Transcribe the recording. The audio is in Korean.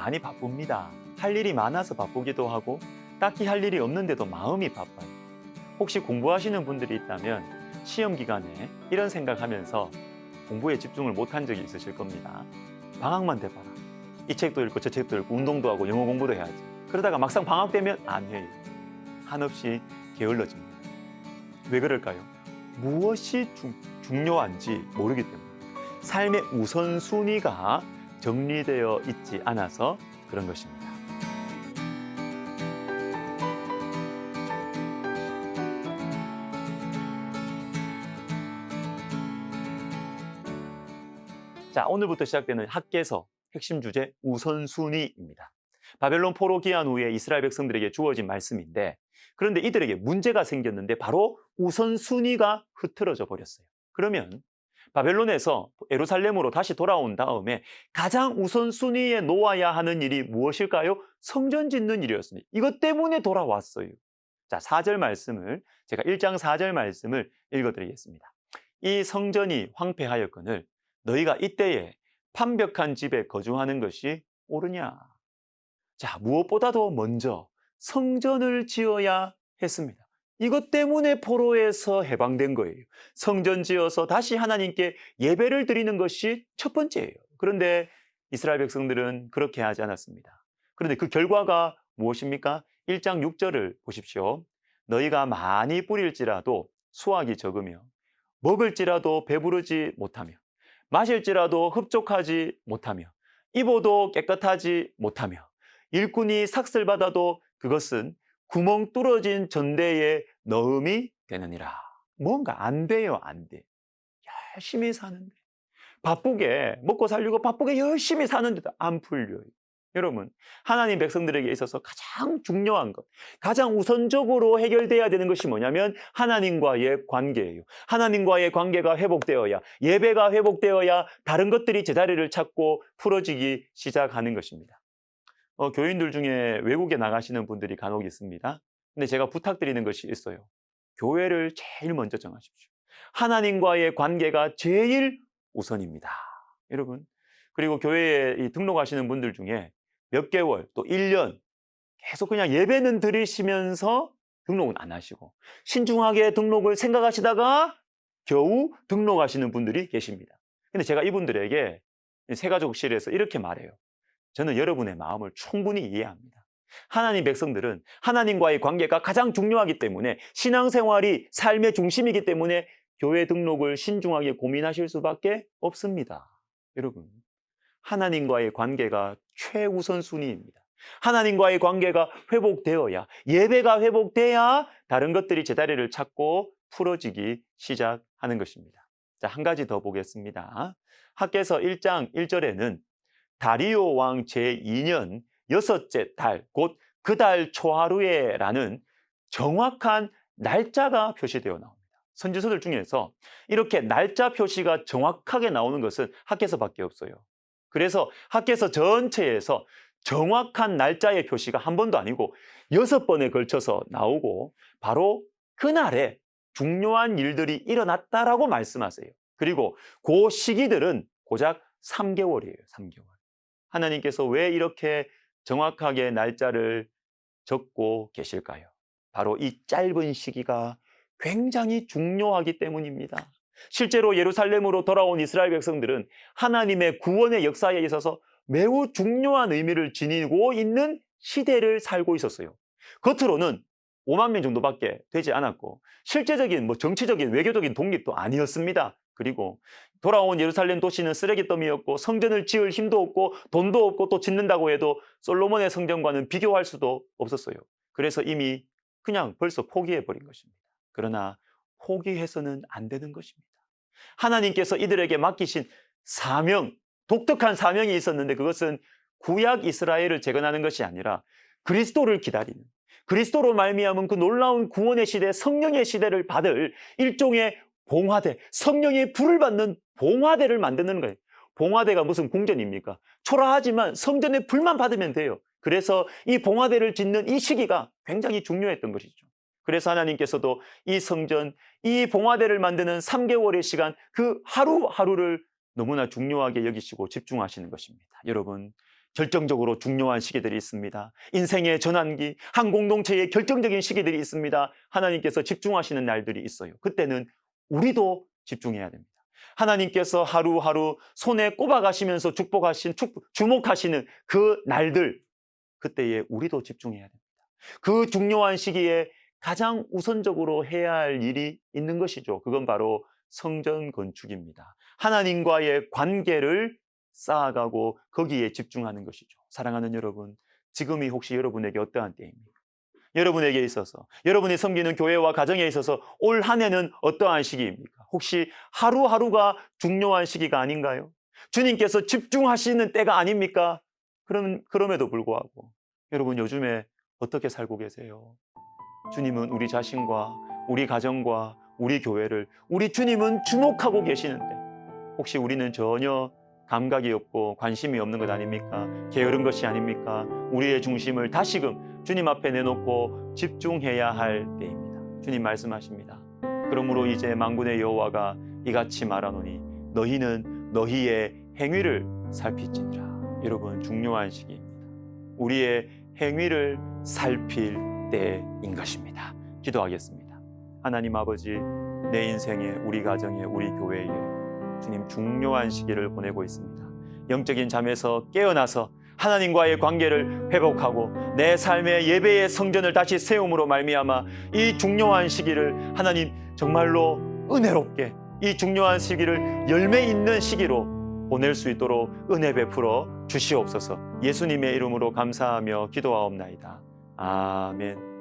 많이 바쁩니다. 할 일이 많아서 바쁘기도 하고 딱히 할 일이 없는데도 마음이 바빠요. 혹시 공부하시는 분들이 있다면 시험 기간에 이런 생각하면서 공부에 집중을 못한 적이 있으실 겁니다. 방학만 돼봐라. 이 책도 읽고 저 책도 읽고 운동도 하고 영어 공부도 해야지. 그러다가 막상 방학 되면 안 해요. 한없이 게을러집니다. 왜 그럴까요? 무엇이 중요한지 모르기 때문에. 삶의 우선순위가 정리되어 있지 않아서 그런 것입니다. 자, 오늘부터 시작되는 학개서 핵심 주제 우선순위입니다. 바벨론 포로 귀환 후에 이스라엘 백성들에게 주어진 말씀인데, 그런데 이들에게 문제가 생겼는데 바로 우선순위가 흐트러져 버렸어요. 그러면 바벨론에서 예루살렘으로 다시 돌아온 다음에 가장 우선순위에 놓아야 하는 일이 무엇일까요? 성전 짓는 일이었습니다. 이것 때문에 돌아왔어요. 자, 4절 말씀을, 제가 1장 4절 말씀을 읽어드리겠습니다. 이 성전이 황폐하였거늘 너희가 이때에 판벽한 집에 거주하는 것이 옳으냐? 자, 무엇보다도 먼저 성전을 지어야 했습니다. 이것 때문에 포로에서 해방된 거예요. 성전 지어서 다시 하나님께 예배를 드리는 것이 첫 번째예요. 그런데 이스라엘 백성들은 그렇게 하지 않았습니다. 그런데 그 결과가 무엇입니까? 1장 6절을 보십시오. 너희가 많이 뿌릴지라도 수확이 적으며 먹을지라도 배부르지 못하며 마실지라도 흡족하지 못하며 입어도 깨끗하지 못하며 일꾼이 삭슬받아도 그것은 구멍 뚫어진 전대에 넣음이 되느니라. 뭔가 안 돼요, 안 돼. 열심히 사는데. 바쁘게 먹고 살려고 바쁘게 열심히 사는데도 안 풀려요. 여러분, 하나님 백성들에게 있어서 가장 중요한 것, 가장 우선적으로 해결돼야 되는 것이 뭐냐면 하나님과의 관계예요. 하나님과의 관계가 회복되어야, 예배가 회복되어야 다른 것들이 제자리를 찾고 풀어지기 시작하는 것입니다. 교인들 중에 외국에 나가시는 분들이 간혹 있습니다. 근데 제가 부탁드리는 것이 있어요. 교회를 제일 먼저 정하십시오. 하나님과의 관계가 제일 우선입니다. 여러분, 그리고 교회에 등록하시는 분들 중에 몇 개월, 또 1년 계속 그냥 예배는 드리시면서 등록은 안 하시고 신중하게 등록을 생각하시다가 겨우 등록하시는 분들이 계십니다. 근데 제가 이분들에게 새가족실에서 이렇게 말해요. 저는 여러분의 마음을 충분히 이해합니다. 하나님 백성들은 하나님과의 관계가 가장 중요하기 때문에 신앙생활이 삶의 중심이기 때문에 교회 등록을 신중하게 고민하실 수밖에 없습니다. 여러분, 하나님과의 관계가 최우선순위입니다. 하나님과의 관계가 회복되어야, 예배가 회복돼야 다른 것들이 제자리를 찾고 풀어지기 시작하는 것입니다. 자, 한 가지 더 보겠습니다. 학개서 1장 1절에는 다리오 왕 제2년 여섯째 달, 곧 그 달 초하루에라는 정확한 날짜가 표시되어 나옵니다. 선지서들 중에서 이렇게 날짜 표시가 정확하게 나오는 것은 학개서밖에 없어요. 그래서 학개서 전체에서 정확한 날짜의 표시가 한 번도 아니고 6번에 걸쳐서 나오고 바로 그날에 중요한 일들이 일어났다라고 말씀하세요. 그리고 그 시기들은 고작 3개월이에요. 3개월. 하나님께서 왜 이렇게 정확하게 날짜를 적고 계실까요? 바로 이 짧은 시기가 굉장히 중요하기 때문입니다. 실제로 예루살렘으로 돌아온 이스라엘 백성들은 하나님의 구원의 역사에 있어서 매우 중요한 의미를 지니고 있는 시대를 살고 있었어요. 겉으로는 5만 명 정도밖에 되지 않았고 실제적인 정치적인 외교적인 독립도 아니었습니다. 그리고 돌아온 예루살렘 도시는 쓰레기 더미였고 성전을 지을 힘도 없고 돈도 없고 또 짓는다고 해도 솔로몬의 성전과는 비교할 수도 없었어요. 그래서 이미 그냥 벌써 포기해버린 것입니다. 그러나 포기해서는 안 되는 것입니다. 하나님께서 이들에게 맡기신 사명, 독특한 사명이 있었는데 그것은 구약 이스라엘을 재건하는 것이 아니라 그리스도를 기다리는, 그리스도로 말미암은 그 놀라운 구원의 시대, 성령의 시대를 받을 일종의 봉화대, 성령의 불을 받는 봉화대를 만드는 거예요. 봉화대가 무슨 궁전입니까? 초라하지만 성전의 불만 받으면 돼요. 그래서 이 봉화대를 짓는 이 시기가 굉장히 중요했던 것이죠. 그래서 하나님께서도 이 성전, 이 봉화대를 만드는 3개월의 시간, 그 하루하루를 너무나 중요하게 여기시고 집중하시는 것입니다. 여러분, 결정적으로 중요한 시기들이 있습니다. 인생의 전환기, 한 공동체의 결정적인 시기들이 있습니다. 하나님께서 집중하시는 날들이 있어요. 그때는 우리도 집중해야 됩니다. 하나님께서 하루하루 손에 꼽아가시면서 주목하시는 그 날들, 그때에 우리도 집중해야 됩니다. 그 중요한 시기에 가장 우선적으로 해야 할 일이 있는 것이죠. 그건 바로 성전 건축입니다. 하나님과의 관계를 쌓아가고 거기에 집중하는 것이죠. 사랑하는 여러분, 지금이 혹시 여러분에게 어떠한 때입니까? 여러분에게 있어서, 여러분이 섬기는 교회와 가정에 있어서 올 한 해는 어떠한 시기입니까? 혹시 하루하루가 중요한 시기가 아닌가요? 주님께서 집중하시는 때가 아닙니까? 그럼에도 불구하고 여러분 요즘에 어떻게 살고 계세요? 주님은 우리 자신과 우리 가정과 우리 교회를 우리 주님은 주목하고 계시는데 혹시 우리는 전혀 감각이 없고 관심이 없는 것 아닙니까? 게으른 것이 아닙니까? 우리의 중심을 다시금 주님 앞에 내놓고 집중해야 할 때입니다. 주님 말씀하십니다. 그러므로 이제 만군의 여호와가 이같이 말하노니 너희는 너희의 행위를 살필지니라. 여러분 중요한 시기입니다. 우리의 행위를 살필 때인 것입니다. 기도하겠습니다. 하나님 아버지, 내 인생에, 우리 가정에, 우리 교회에 주님 중요한 시기를 보내고 있습니다. 영적인 잠에서 깨어나서 하나님과의 관계를 회복하고 내 삶의 예배의 성전을 다시 세움으로 말미암아 이 중요한 시기를 하나님 정말로 은혜롭게 이 중요한 시기를 열매 있는 시기로 보낼 수 있도록 은혜 베풀어 주시옵소서. 예수님의 이름으로 감사하며 기도하옵나이다. 아멘.